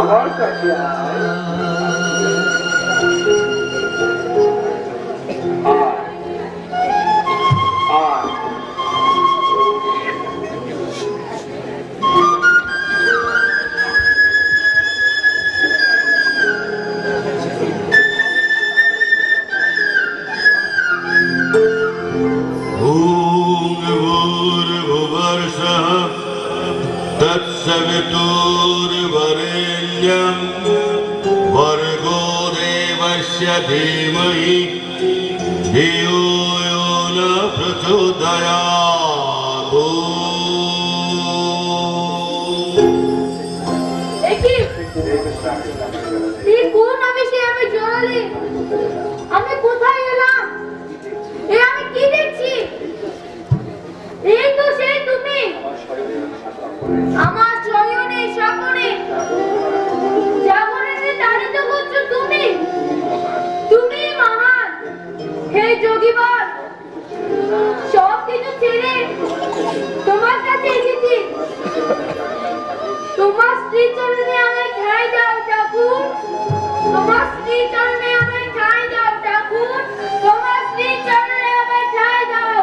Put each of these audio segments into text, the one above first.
আমার কাছে तत्सवितुर्वरेण्यं भर्गो देवस्य धीमहि धियो यो न प्रचोदयात्। কোন আবেশে আমি জড়ালি? আমি কোথায় এলাম? আমি কি দেখছি? এই তো সেই তুমি, আমার শয়নে স্বপনে জাগরণে তাড়িত করছো তুমি। তুমি মহান, হে যোগীবর। সব কিছু ছেড়ে তোমার কাছে এসেছি। তোমার শ্রী চরণে আমায় ঠাঁই দাও ঠাকুর। তোমার শ্রী চরণে আমায় ঠাঁই দাও ঠাকুর। তোমার শ্রী চরণে আমায় ঠাঁই দাও।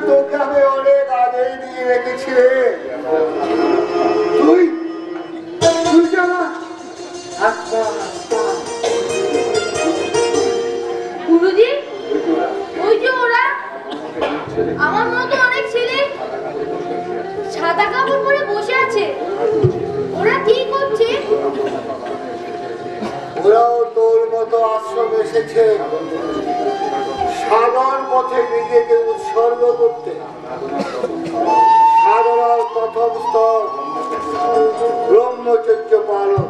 তোকে আমি অনেক আগেই দিয়ে রেখেছি রে। তুই তুই জানা গুরুজি, ওই যে ওরা আমার মতো অনেক ছেলে সাদা কাপড় পরে বসে আছে। ওরা কি করছে? ওরাও তোর মতো আশ্রম এসেছে সাধন পথে নিজেকে উৎসর্গ করতে। সাধনার প্রথম স্তর ব্রহ্মচর্য পালন।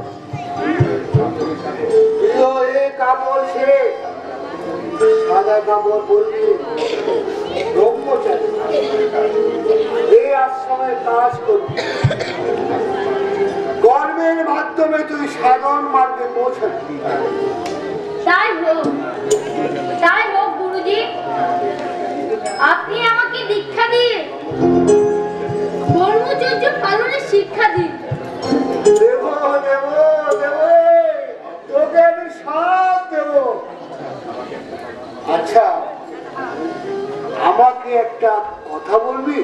তুইও এই কাপড় ছেড়ে সাদা কাপড় পরবি, ব্রহ্মচারী এই আশ্রমে কাজ করবি। কর্মের মাধ্যমে তুই সাধন মার্গে পৌঁছাবি। তাই হোক গুরুজি, আপনি আমাকে দীক্ষা দিয়ে ব্রহ্মচর্য পালনের শিক্ষা দিন। দেব দেব দেব, তোকে আমি সব দেব। আচ্ছা, আমাকে একটা কথা বলবি?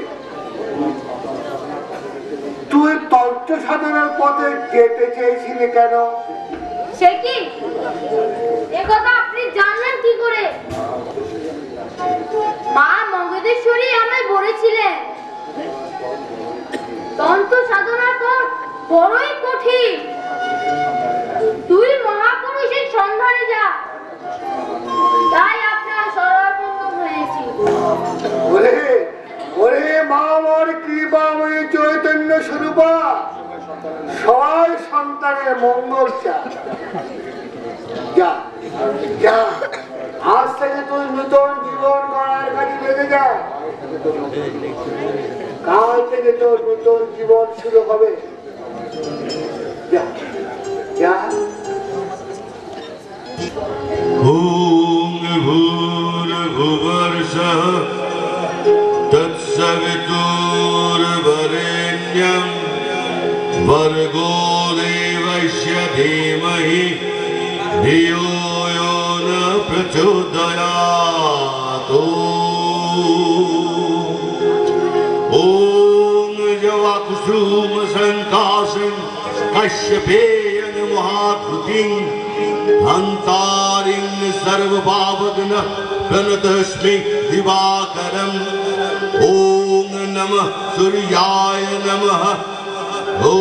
তুই তন্ত্র সাধনার পথে যেতে চেয়েছিলি কেন? সে কি, একথা আপনি জানলেন কি করে? মা মঙ্গলেশ্বরী আমায় বলেছিলেন তন্ত্র সাধনার পথ বড়ই কঠিন। তুই মহাপুরুষের সন্ধানে যা। তাই আপনার শরণাপন্ন হয়েছি। ওরে ওরে মা আমার কৃপাময়ী চৈতন্য স্বরূপা, সবাই সন্তানের মঙ্গল চায়। যা যা, আজ থেকে তুই নতুন জীবন করার কাজে লেগে যা। কাল থেকে তোর নতুন জীবন শুরু হবে। যা যা। भूर्भुवस्सुः तत्सवितुर्वरेण्यं भर्गो देवस्य धीमहि धियो यो न प्रचोदयात्। ॐ जवाकुसुमसङ्काशं कश्यपेयं महाभूतिं हन्तारिं सर्वपावघ्नः प्रणतोऽस्मि दिवाकरम्। ॐ नमः सूर्याय नमः। ॐ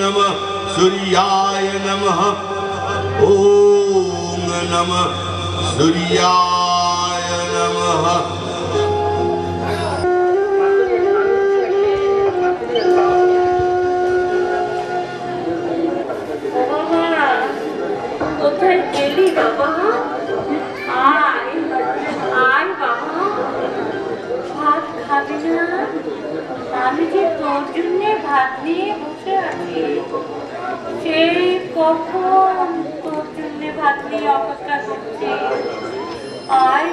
नमः सूर्याय नमः। ॐ नमः सूर्याय नमः। কোথায় গেলি বাবা? আয় আয় বাবা, ভাত খাবি না? আমি যে তোর জন্য ভাত নিয়ে বসে আছি। সেই কখন তোর জন্য ভাত নিয়ে অপেক্ষা করছি। আয়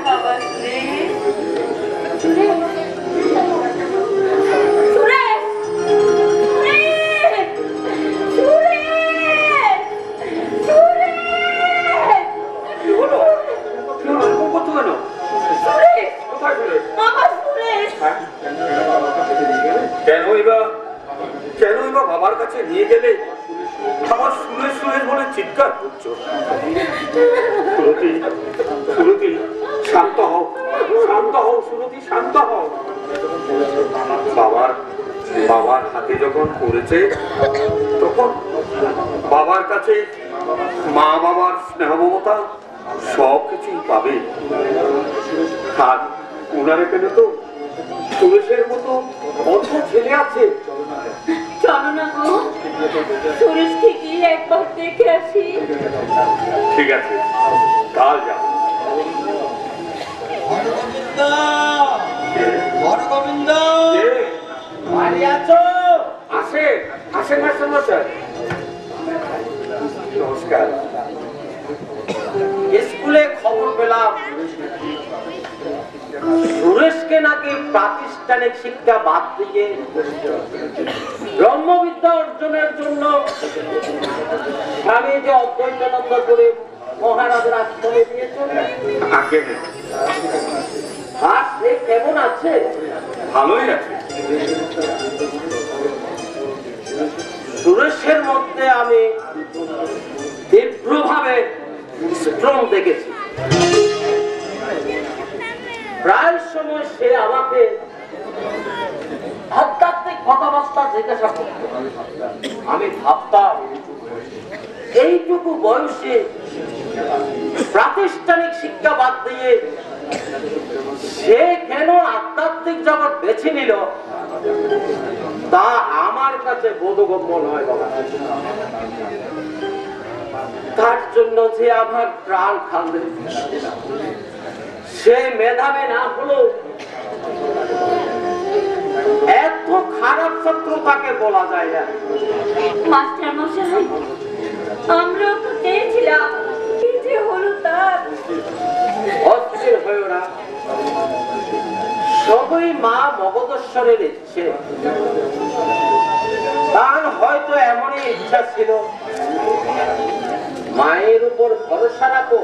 নিয়ে গেলে আমার সুরেশ সুরেশ বলে চিৎকার করছো। সুরতি, সুরতি, শান্ত হও, শান্ত হও সুরতি, শান্ত হও। বাবার হাতে যখন পড়েছে তখন বাবার কাছে মা বাবার স্নেহ মমতা সব কিছুই পাবে। আর ওনার এখানে তো সুরেশের মতো অন্য ছেলে আছে। চলো না গো, সুরেশ থেকে একবার দেখে আসি। ঠিক আছে, কাল যাও। গোবিন্দ, বাড়ি আছো? আসেন মাস্টার। নমস্কার। স্কুলে খবর পেলাম সুরেশকে নাকি প্রাতিষ্ঠানিক শিক্ষা বাদ দিয়ে ব্রহ্মবিদ্যা অর্জনের জন্য স্বামী যে অদ্বৈতানন্দ করে মহারাজের আশ্রমে দিয়েছেন। আর সে কেমন আছে? ভালোই আছে। সুরেশের মধ্যে আমি তীব্রভাবে স্ট্রং দেখেছি। প্রায় সময় সে আমাকে আধ্যাত্মিক কথাবার্তা জিজ্ঞাসা করত। আমি ভাবতাম এইটুকু বয়সে প্রাতিষ্ঠানিক শিক্ষা বাদ দিয়ে সে কেন আধ্যাত্মিক জগৎ বেছে নিল, তা আমার কাছে বোধগম্য নয় বাবা। তার জন্য যে আমার প্রাণ কাঁদে। সে মেধাবী না হলো এত খারাপ ছাত্র তাকে বলা যায় না। মাস্টার মশাই, আমরাও তো চেয়েছিলাম, কি যে হলো তার। অস্থির হয়েও না, সবই মা মগধেশ্বরের ইচ্ছে। তার হয়তো এমনই ইচ্ছা ছিল, মায়ের উপর ভরসা রাখো।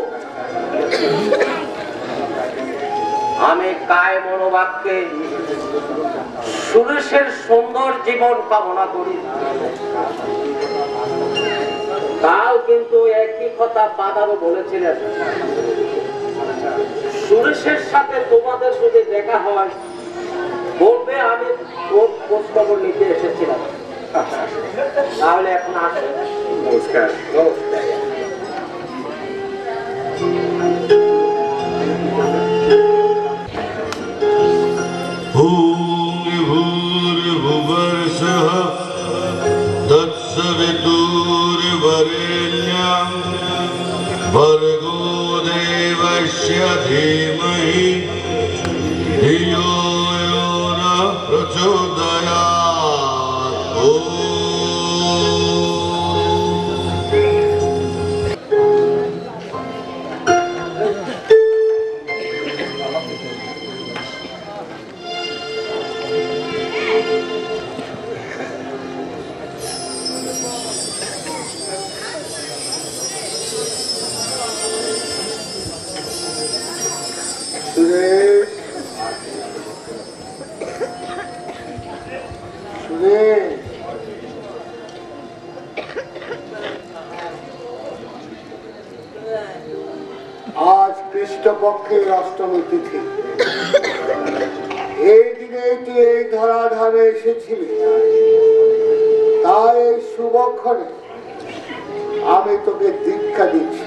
আমি কায় মনোবাক্যে সুরেশের সুন্দর জীবন কামনা করি। কাল কিন্তু একই কথা বাদারও বলেছিলেন, সুরেশের সাথে তোমাদের যদি দেখা হয় বলবে আমি ওর খোঁজ খবর নিতে এসেছিলাম। তাহলে এখন আসে। নমস্কার। भूर्भुवस्सुः तत्सवितुर्वरेण्यं भर्गो देवस्य धीमहि धियो यो नः प्रचोदयात्। ॐ সুরেশ, সুরেশ, আজ কৃষ্ণপক্ষের অষ্টমী তিথি। এই দিনে তুই এই ধরাধামে এসেছিলি, তাই এই শুভক্ষণে আমি তোকে দীক্ষা দিচ্ছি।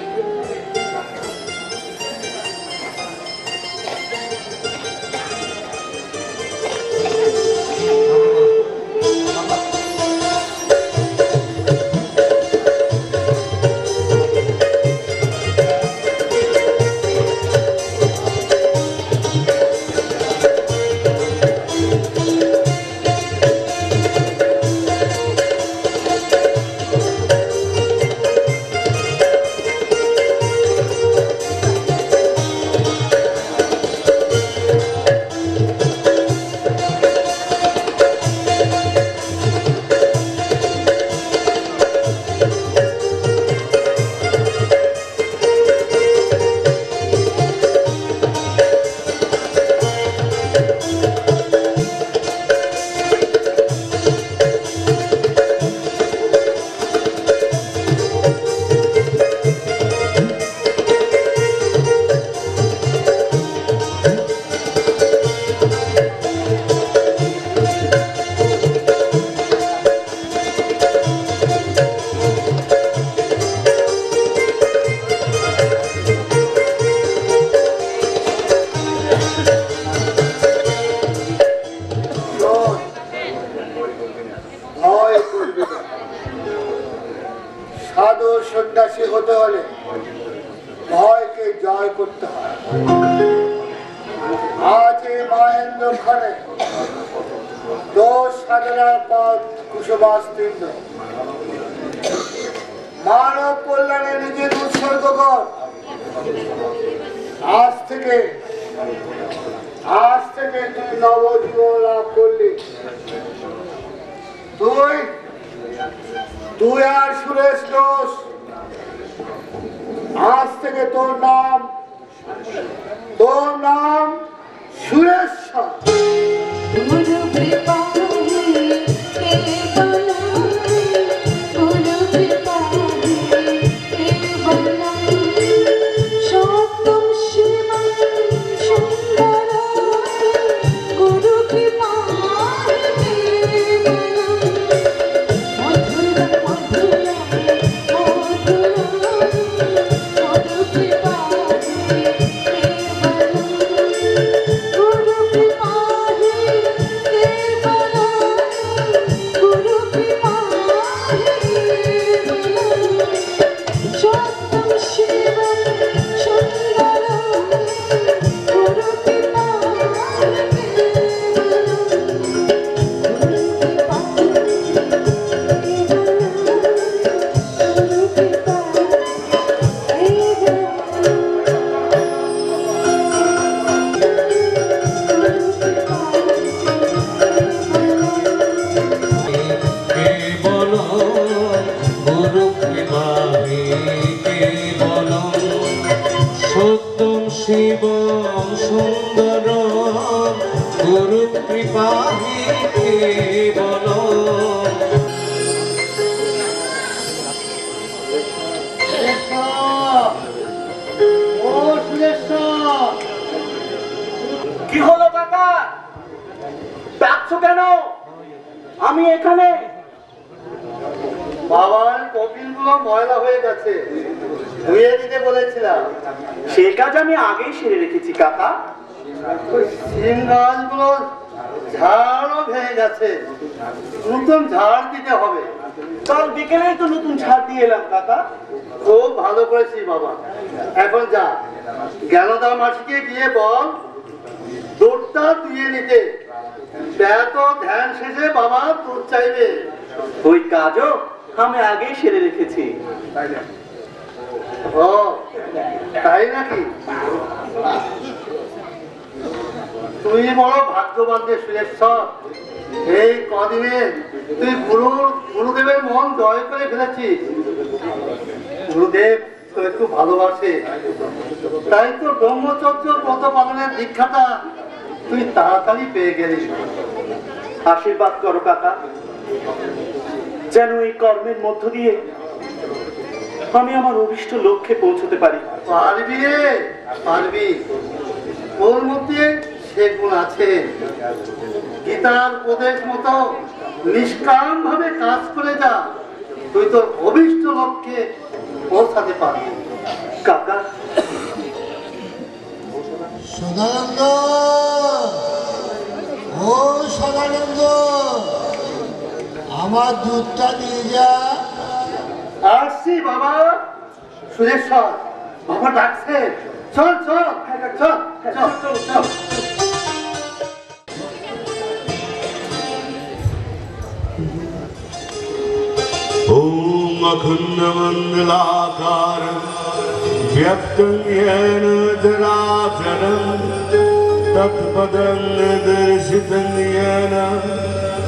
কেন্দ্রক্ষণে দোষ সাধনার পথ কুশবাস্তীর্ণ। মানব কল্যাণে নিজের উৎসর্গ কর। আজ থেকে তুই নবজীবন লাভ করলি। তুই আর সুরেশ ঘোষ, আজ থেকে তোর নাম সুরেশ্বর। কি হলো কাকা, ডাকছো কেন? আমি এখানে। বাবার কপিলগুলো ময়লা হয়ে গেছে, ধুয়ে দিতে বলেছিলাম। সে কাজ আমি আগেই সেরে রেখেছি কাকা। সিং গাছগুলো ঝাড়ও ভেঙে গেছে, নতুন ঝাড় দিতে হবে। কাল বিকেলেই তো নতুন ছাদ দিয়ে এলাম কাকা। খুব ভালো করেছি বাবা। এখন যা, জ্ঞানদা মাসিকে গিয়ে বল দুধটা ধুয়ে নিতে। এত ধ্যান শেষে বাবা দুধ চাইবে। ওই কাজও আমি আগেই সেরে রেখেছি। ও তাই নাকি? তুই বড় ভাগ্যবান রে সুরেশ্বর। এই কদিনে তুই গুরুদেবের মন জয় করে ফেলেছিস। গুরুদেব তোকে খুব ভালোবাসে, তাই তো ব্রহ্মচর্য ব্রত পালনের দীক্ষাটা তুই তাড়াতাড়ি পেয়ে গেলি। আশীর্বাদ করো কাকা, যেন এই কর্মের মধ্য দিয়ে আমি আমার অভিষ্ট লক্ষ্যে পৌঁছতে পারি। পারবি রে, পারবি। ওর মধ্যে সে গুণ আছে। গীতার উপদেশ মতো নিষ্কাম ভাবে কাজ করে যা, তুই তোর অভিষ্ট লক্ষ্যে পৌঁছাতে পারবি। কাকা, সদানন্দ, ও সদানন্দ, আমার দুধটা দিয়ে যা। আসছি বাবা। সুরেশ্বর, বাবা ডাকছে। চল চল চল চল চল চল। ॐ अखण्डमण्डलाकारं व्यक्तं येन चराचरं तत्पदं दर्शितं येन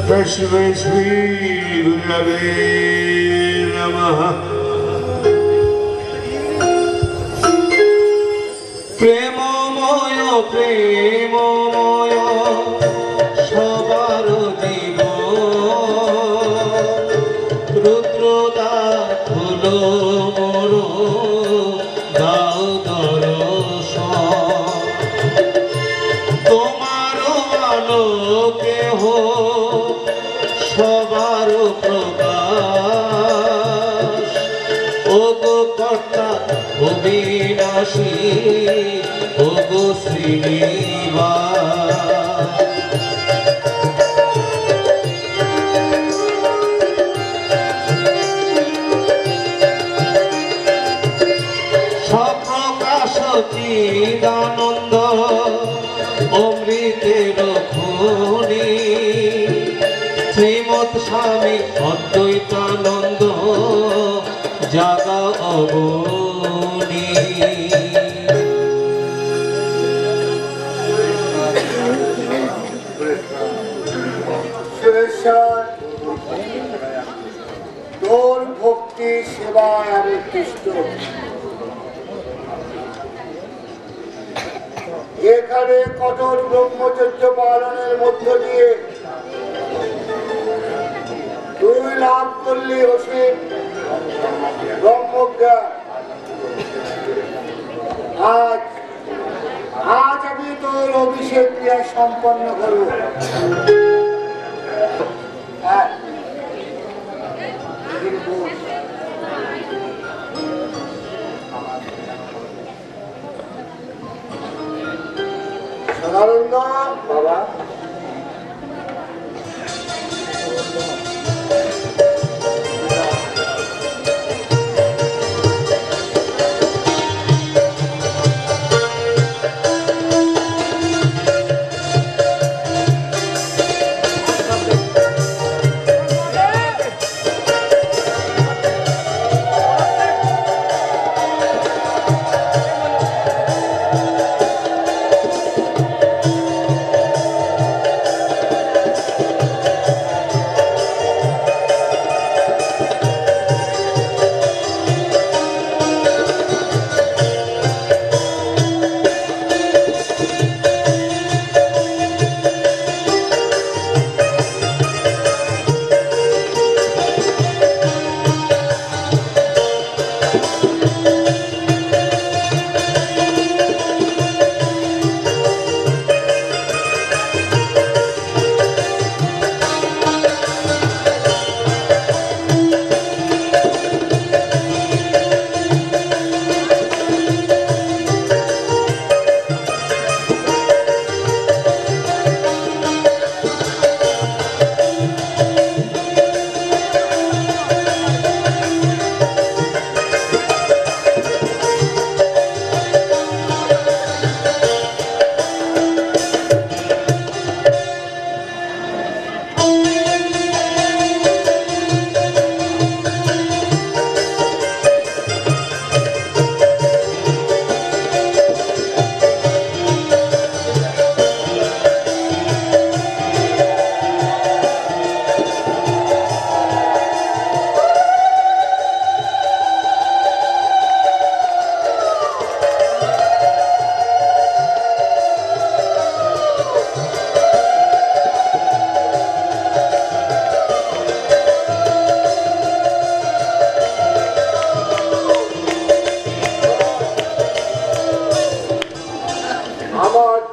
तस्मै श्रीगुरवे नमः। प्रेममय प्रेममय सबार রুদ্রতা হলো মোর দাও দর্শন, তোমার আলো কেহ সবার প্রকাশ। ও গো কর্তা অবিনাশী, ও গো শ্রীনিবাস। চিদানন্দ অমৃতের জাগা অবনী। তোর ভক্তি সেবায় আমি কৃষ্ট। এখানে কঠোর ব্রহ্মচর্য পালনের মধ্য দিয়ে তুই লাভ করলি অসীম ব্রহ্মজ্ঞান। আজ আমি তোর অভিষেক ক্রিয়া সম্পন্ন করব। সদানন্দ বাবা,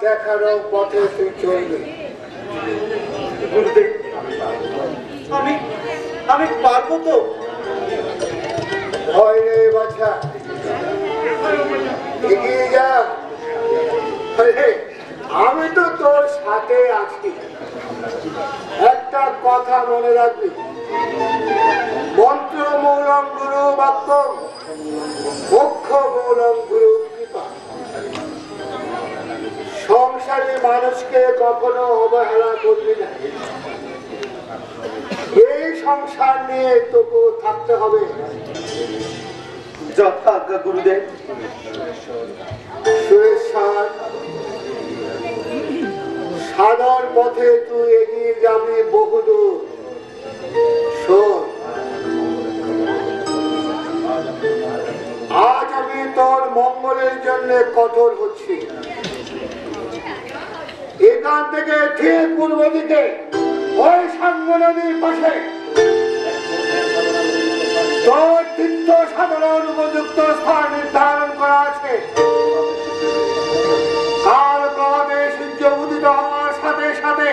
দেখানো পথে তুই চলবি। আমি পারবো তো? ভয় নেই বাছা, এগিয়ে যা। আমি তো তোর সাথে আছি। একটা কথা মনে রাখবি, মন্ত্র মৌলম গুরু বাক্য, মোক্ষ মৌলম গুরু কৃপা। সংসারী মানুষকে কখনো অবহেলা করবি না। এই সংসার নিয়ে তোকে থাকতে হবে। যথাজ্ঞা গুরুদেব। সুরেশ্বর, সাধন পথে তুই এগিয়ে যাবি বহুদূর। শোন, আজ আমি তোর মঙ্গলের জন্য কঠোর হচ্ছি। এখান থেকে ঠিক পূর্ব দিকে ওই সাঙ্গ নদীর পাশে তোর তীর্থ সাধনের উপযুক্ত স্থান নির্ধারণ করা আছে। কাল প্রভাবে সূর্য উদিত হওয়ার সাথে সাথে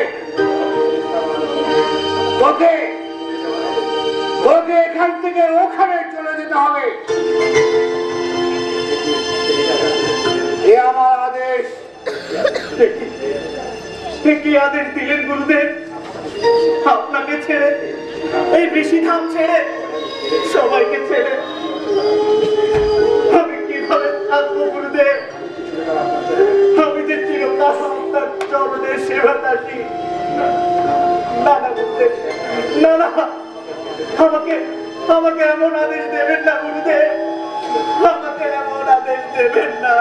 তোকে এখান থেকে ওখানে চলে যেতে হবে। এ আমার আদেশ। কি আদেশ দিলেন গুরুদেব? আপনাকে ছেড়ে, এই ঋষিধাম ছেড়ে, সবাইকে ছেড়ে আমি কিভাবে থাকবো গুরুদেব? আমি যে চিরকাল আপনার চরণের সেবা দাসী। না না গুরুদেব, না না, আমাকে এমন আদেশ দেবেন না গুরুদেব, আমাকে এমন আদেশ দেবেন না।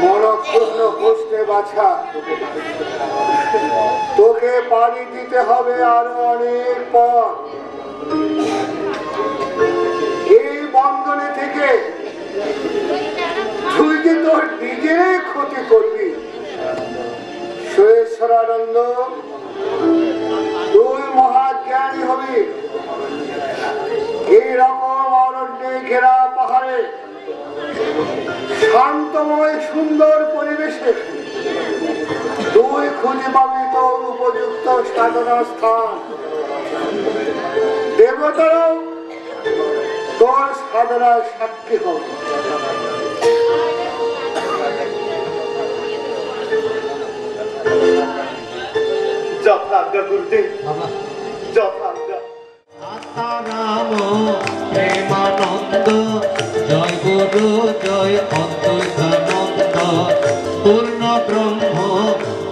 মনক্ষুণ্ণ বসতে বাছা, তোকে পানি দিতে হবে আরো অনেক পর। এই বন্ধনে থেকে তুই যে তোর নিজেরই ক্ষতি করবি। সুরেশ্বরানন্দ, তুই মহাজ্ঞানী হবি। এইরকম অরণ্যে ঘেরা পাহাড়ে শান্তময় সুন্দর পরিবেশে তুই খুঁজে পাবি তোর উপযুক্ত সাধনার স্থান। দেবতারাও তোর সাধনার সাক্ষী হবে। যথাজ্ঞা গুরুদেব, যথাজ্ঞা। আত্মারাম প্রেমানন্দ, জয় গুরু জয় অদ্বৈতানন্দ, পূর্ণ ব্রহ্ম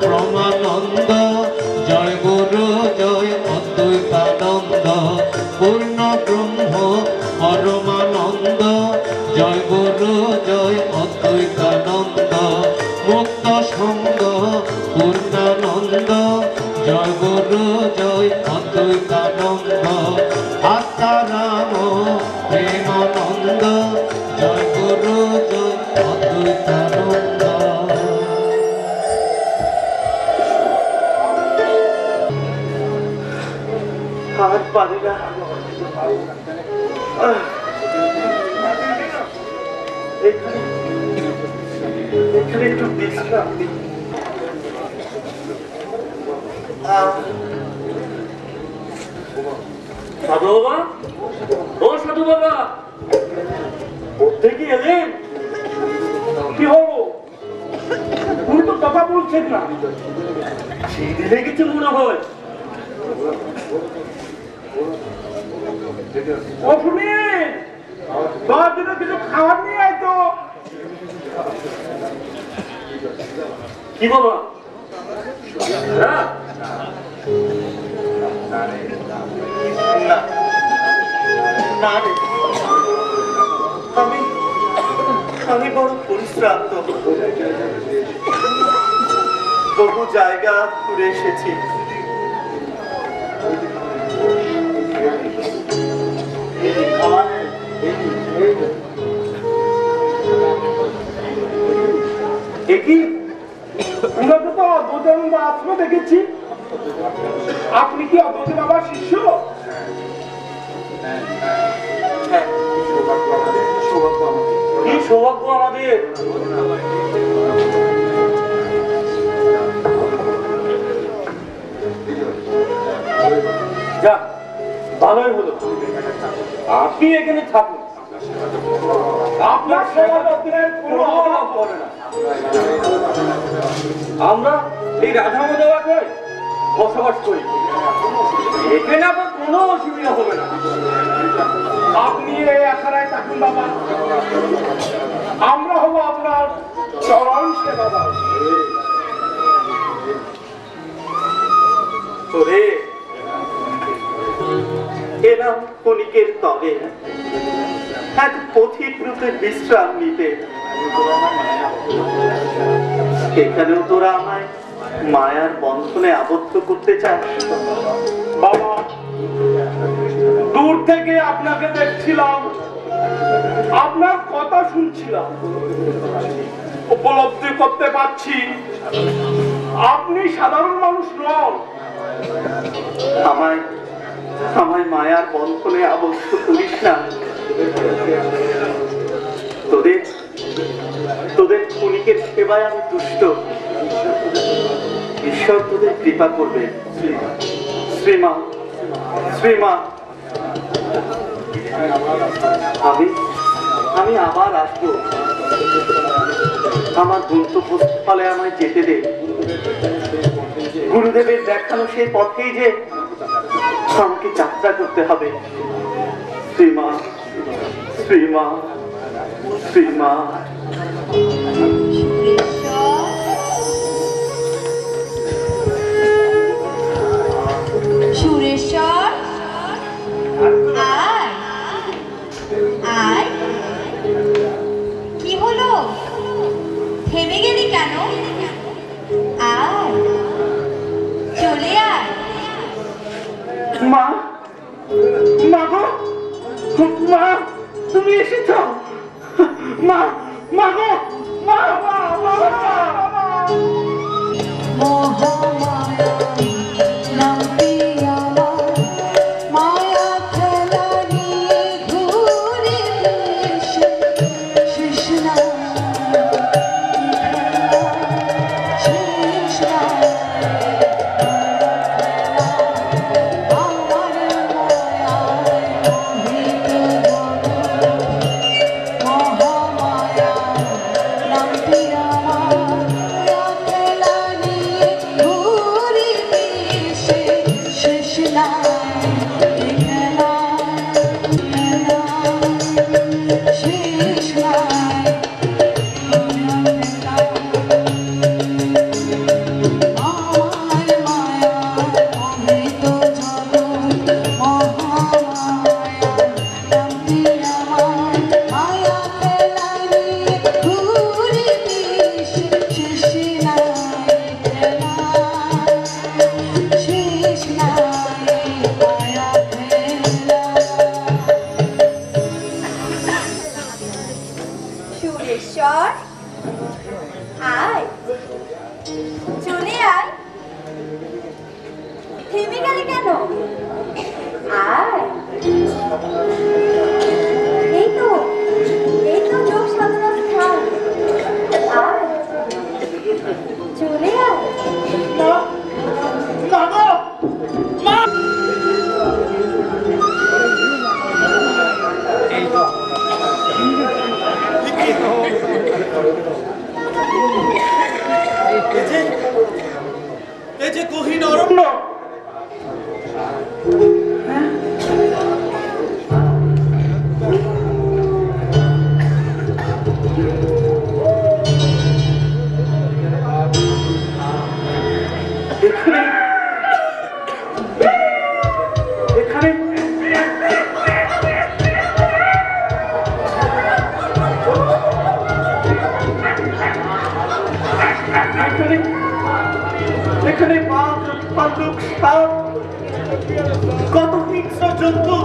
প্রমানন্দ, জয় গুরু জয় অদ্বৈতানন্দ, পূর্ণ ব্রহ্ম পরমানন্দ, জয় গুরু জয় অদ্বৈতানন্দ, মুক্ত সঙ্গ পূর্ণানন্দ, জয় গুরু জয় অদ্বৈতানন্দ, আত্মারাম প্রেমানন্দ, জয় গুরু জয় অদ্বৈতানন্দ। আর পারি না, এখানে একটু বিশ্রাম দিই। সাধু বাবা, ও সাধু বাবা, কোথেকে এলেন? কি হলো? উনি তো কথা বলছেন না, খিদে লেগেছে মনে হয়। ও শুনেন, তার জন্য কিছু খাবার নিয়ে আয় তো। কি বাবা? হ্যাঁ, না না রে, আমি বড় পরিশ্রান্ত। বহু জায়গা ঘুরে এসেছি। দেখি উনাকে তো অদ্বৈতানন্দ আশ্রমে দেখেছি। আপনি কি অদ্বৈত বাবার শিষ্য? কি সৌভাগ্য আমাদের। যাক, ভালোই হলো আপনি এখানে থাকুন। আপনার সেবা যত্নের কোনো অভাব পড়ে না। আমরা এই রাধা মাধবাকে বসবাস করি, এখানে আপনার কোনো অসুবিধা হবে না। আপনি এই আখাড়ায় থাকুন বাবা, আমরা হবো আপনার চরণ সেবাদার। তোরে এলাম ক্ষণিকের তরে এক পথিক রূপে বিশ্রাম নিতে। এখানেও তোরা আমায় মায়ার বন্ধনে আবদ্ধ করতে চাস? বাবা, দূর থেকে আপনাকে দেখছিলাম, আপনার কথা শুনছিলাম, উপলব্ধি করতে পারছি আপনি সাধারণ মানুষ নন। আমায় আমায় মায়ার বন্ধনে আবদ্ধ করিস না। তোদের ক্ষণিকের সেবায় আমি তুষ্ট। ঈশ্বর তোদের কৃপা করবে। শ্রীমা, শ্রীমা, আমি আবার আসবো। আমার গন্তব্যস্থলে আমায় যেতে দে। গুরুদেবের দেখানো সেই পথেই যে আমাকে যাত্রা করতে হবে। শ্রীমা, শ্রীমা, শ্রীমা। সুরেশ্বর, থেমে গেলি কেন? আয়, চলে আয়। মা, মা গো, মা, তুমি এসেছো? মা, মা গো, মা, মা, মা, মহামায়া নামটি আমার, মায়া খেলা নিয়ে ঘুরে বেড়াই, শেষ নাই শেষ নাই আমার মায়ায় মোহিত জগৎ। মহামায়া নামটি আমার, মায়া খেলা নিয়ে ঘুরে বেড়াই, শেষ নাই খেলা শেষ নাই। আমার মায়া অমৃত জগৎ, মহামায়া নামটি আমার, মায়া খেলা নিয়ে ঘুরে বেড়াই, শেষ নাই খেলা শেষ নাই মায়া খেলা। সুরেশ্বর, আয়, চলে আয়। থেমে গেলে কেন? আয়। এই তো যোগ সাধনার স্থান। আয়, চলে আয়। মা গো, মা। এই যে গহীন অরণ্য, এখানে এখানে এখানে এখানে বাঘ, ভাল্লুক, সাপ, কত হিংস্র জন্তু।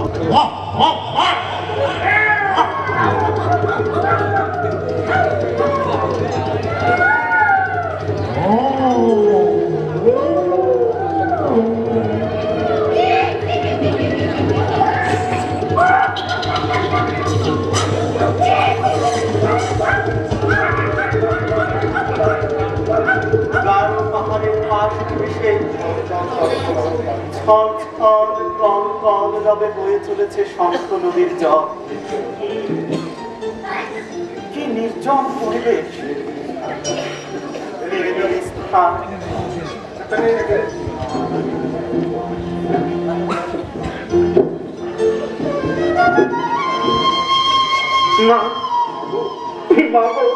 গাঢ় পাহাড়ের পাশ ঘেঁষে ছল ছল কল কল রবে বয়ে চলেছে শঙ্খ নদীর জল। কি নির্জন পরিবেশ, নিরিবিলি স্থান। মা, মা গো,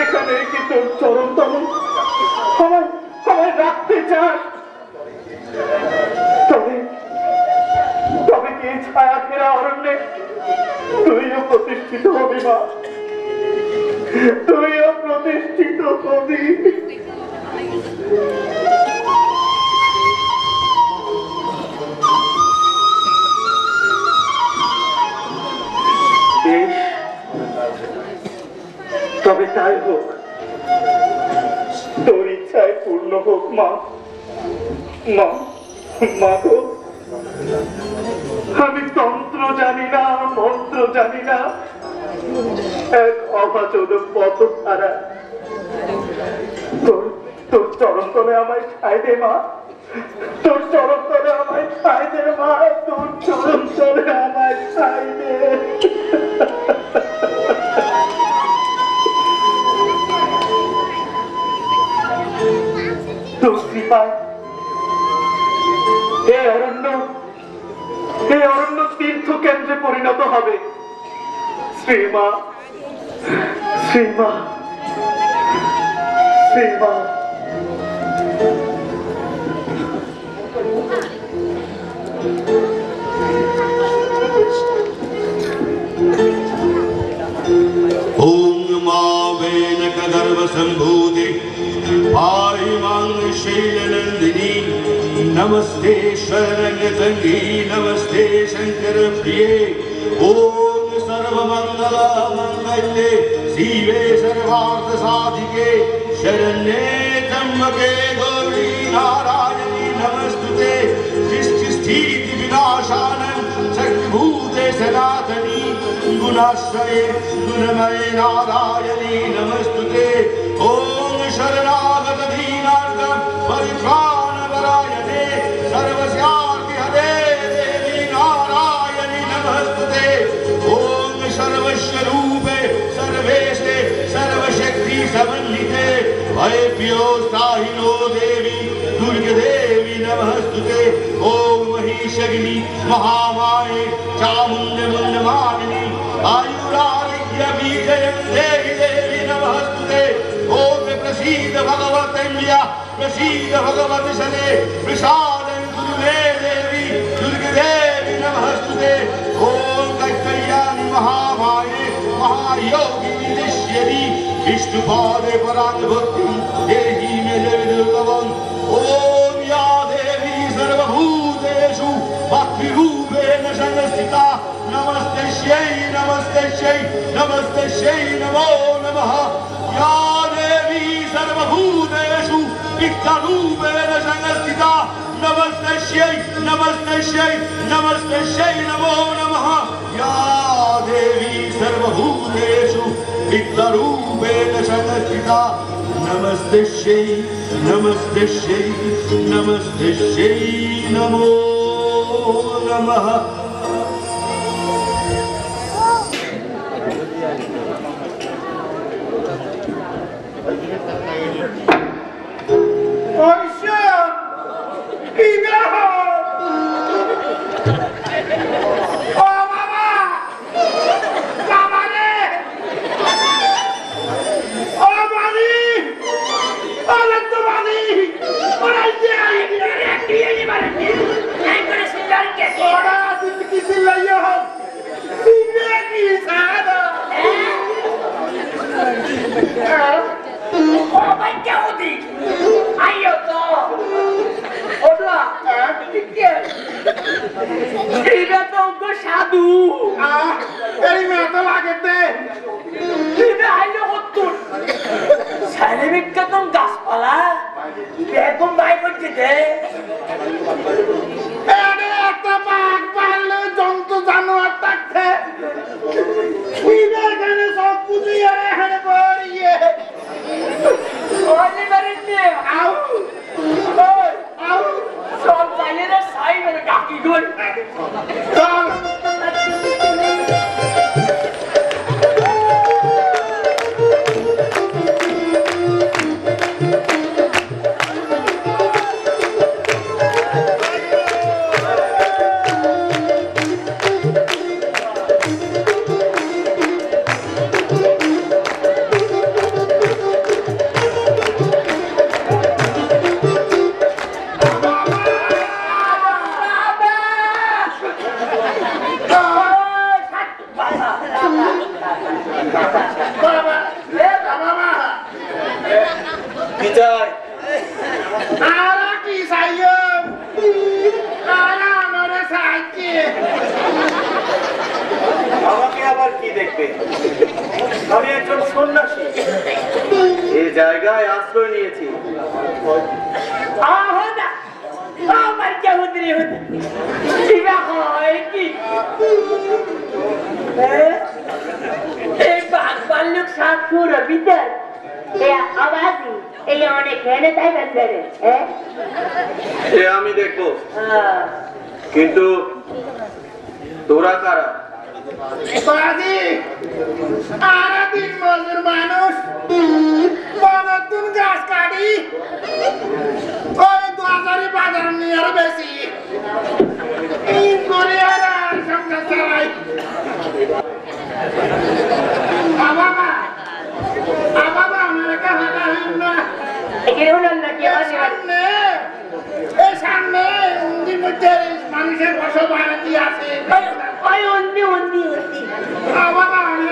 এখানে কি তোর চরম তমন আমায় রাখতে চাস? তবে তবে কি ছায়া ঘেরা অরণ্যে তুইও প্রতিষ্ঠিত হবি মা, তুইও প্রতিষ্ঠিত হবি। বেশ, তবে তাই হোক, তোর ইচ্ছায় পূর্ণ হোক মা। মা, মা গো, আমি তন্ত্র জানি না, মন্ত্র জানি না, এক অভাচন পথ ছাড়া। তোর চরণ তলে আমায় ঠাঁই দে মা, তোর চরণ তলে আমায় ঠাঁই দে মা, তোর চরণ তলে আমায় ঠাঁই দে। তোর কৃপায় এই অরণ্য তীর্থ কেন্দ্রে পরিণত হবে। শ্রীমা, শ্রীমা, শ্রীমা। ওম মা स्वामेन कदर्वसम्भूते पारिमां शैलनन्दिनी नमस्ते शरणगतङ्गी नमस्ते शङ्करप्रिये ॐ सर्वमङ्गलमङ्गल्ये शिवे सर्वार्थसाधिके शरण्ये त्र्यम्बके गौरी नारायणी नमस्तुते सृष्टिस्थितिविनाशानं सर्वभूते सनातनी गुणाश्रये गुणमये नारायणी नमस्तुते ॐ शरणागत दीनार्थ परित्राणपरायणे सर्वस्यार्तिहरे देवी नारायणी नमस्तुते ॐ सर्वस्वरूपे सर्वेशे सर्वशक्ति समन्विते भयभ्यो स्थाहिनो देवी दुर्गे देवी नमस्तुते ॐ महिषग्नि महामाये चामुण्डमुण्डमालिनी आयुरारोग्य विजयं देवी देवी नमस्तुते ॐ प्रसीद भगवतन्या प्रसीद भगवति शने प्रसादं गुरुमे देवी दुर्गे देवी नमस्तुते ॐ कैकल्याणि महामाये महायोगिनि निश्यति विष्णुपादे पराङ्गभक्तिं देहि मे देवी दुर्लभम् ॐ या देवी सर्वभूतेषु भक्तिरूपेण संस्थिता नमस्तस्यै नमस्तस्यै नमस्तस्यै नमो नमः या देवी सर्वभूतेषु विक्तरूपेण संस्थिता नमस्तस्यै नमस्तस्यै नमस्तस्यै नमो नमः या देवी सर्वभूतेषु विक्तरूपेण संस्थिता नमस्तस्यै नमस्तस्यै नमस्तस्यै नमो नमः সাধু এই মেয়ে তো লাগেতে বিখ্যাত গাছপালা এরকম বাই করছে একটা বাঘ পারলে জন্তু জানোয়ার থাকছে এখানে সব বুঝিয়ে এখানে পড়িয়ে আউ আউ সব চাইলে সাই মানে কাকি গই চল আমাকে আবার কি দেখবে? আমি একজন সন্ন্যাসী, এই জায়গায় আশ্রয় নিয়েছি। আমার কেমনি এই বাঘ ভাল্লুক সাধুর ভিতর আবাদি এই অনেক মেনে তাই বেঁধে আমি দেখবো, কিন্তু তোরা কারা? মানুষ নতুন গাছ কাটি ওই 2000 বাজার নিয়ে আরো বেশি সংসার চালাই। সামনে মানুষের বসবাসী আছে বাবা আমি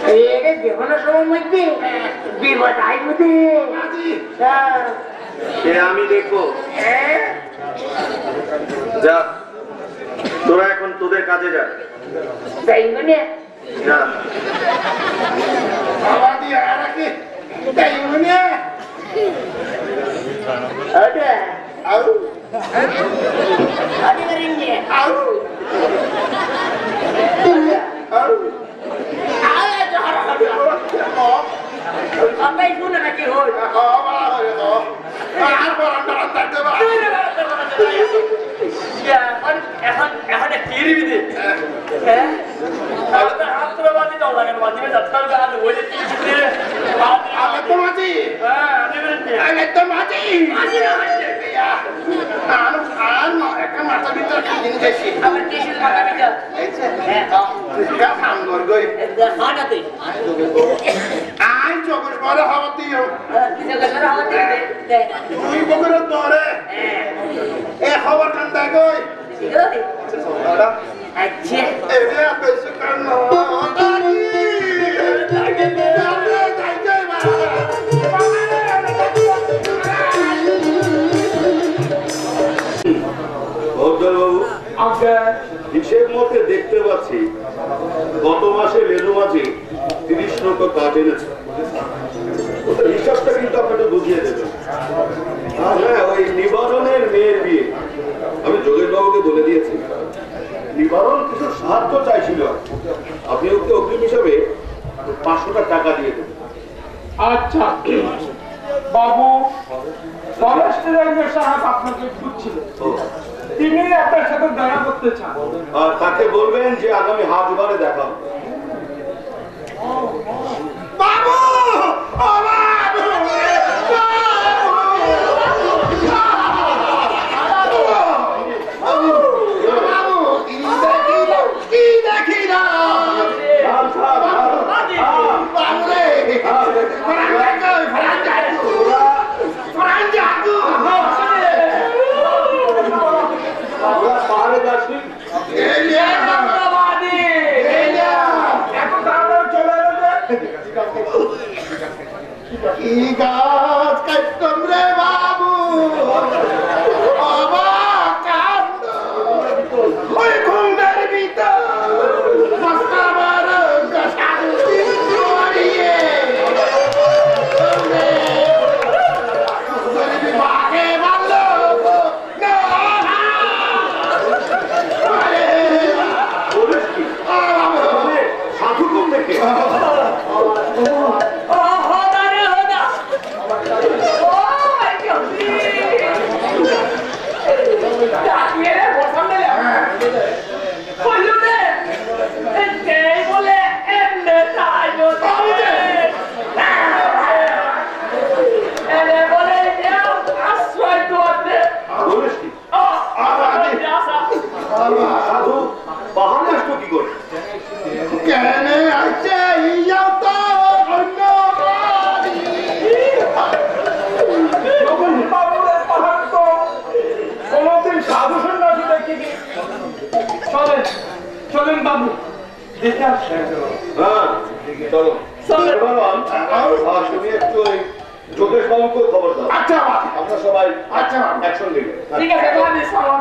এটা যেকোনো সময় মধ্যে বিপদ আইবুদে সে আমি দেখবো। যা, তোরা এখন তোদের কাজে যা। তাই মানে যা। ওটা আরে করেনগে নাকি হই এখন এখন টিভি দে হ্যাঁ হাত তো বাদি দাও লাগে বাদি মে যাত্রা কা আজ ওই টিভি দে আগে তো মাঝি হ্যাঁ আগে তো মাঝি মাঝি আনো একটা মাথা ভিতর কিনে গেছি আমার টিস্যু মাথা ভিতর হ্যাঁ কা কাম কর গই হাঁটাতে আই চকর বড় হাওয়া দিও কি চকর হাওয়া দে তুই বকর ধরে এ খবর কান দা গই আচ্ছা এরে বেশি কান হিসেব মতে দেখতে পাচ্ছি গত মাসে লেজু মাঝি 30 লক্ষ কাঠ এনেছে। হিসাবটা কিন্তু আপনাকে বুঝিয়ে দেবেন। হ্যাঁ, ওই নিবারণের মেয়ের বিয়ে আমি যোগেশ বাবুকে বলে দিয়েছি। নিবারণ কিছু সাহায্য চাইছিল, আপনি ওকে অগ্রিম হিসাবে 500 টাকা দিয়ে দেবেন। আচ্ছা বাবু, ফরেস্টের সাহেব আপনাকে খুঁজছিল, তিনি আপনার সাথে দেখা করতে চান। আর তাকে বলবেন যে আগামী হাটবারে দেখা হবে। বাবু ও বাবু কি গাছ কাটতাম রে বাবু অবাক কাণ্ড ওই ঘুমের ভিতর মস্তাবার গাছাগুলি ছড়িয়ে বাঘে মারল সাধু কম দেখে সাধু বাহানে আসতো কি করে? কেন আছে ইয়া তো অন্য চলেন বাবু, দেখে আসছে। হ্যাঁ চলো। তুমি একটু ওই যোগেশ বাবুকে খবর দাও। আচ্ছা আমরা সবাই আচ্ছা একসঙ্গে ঠিক আছে, সালাম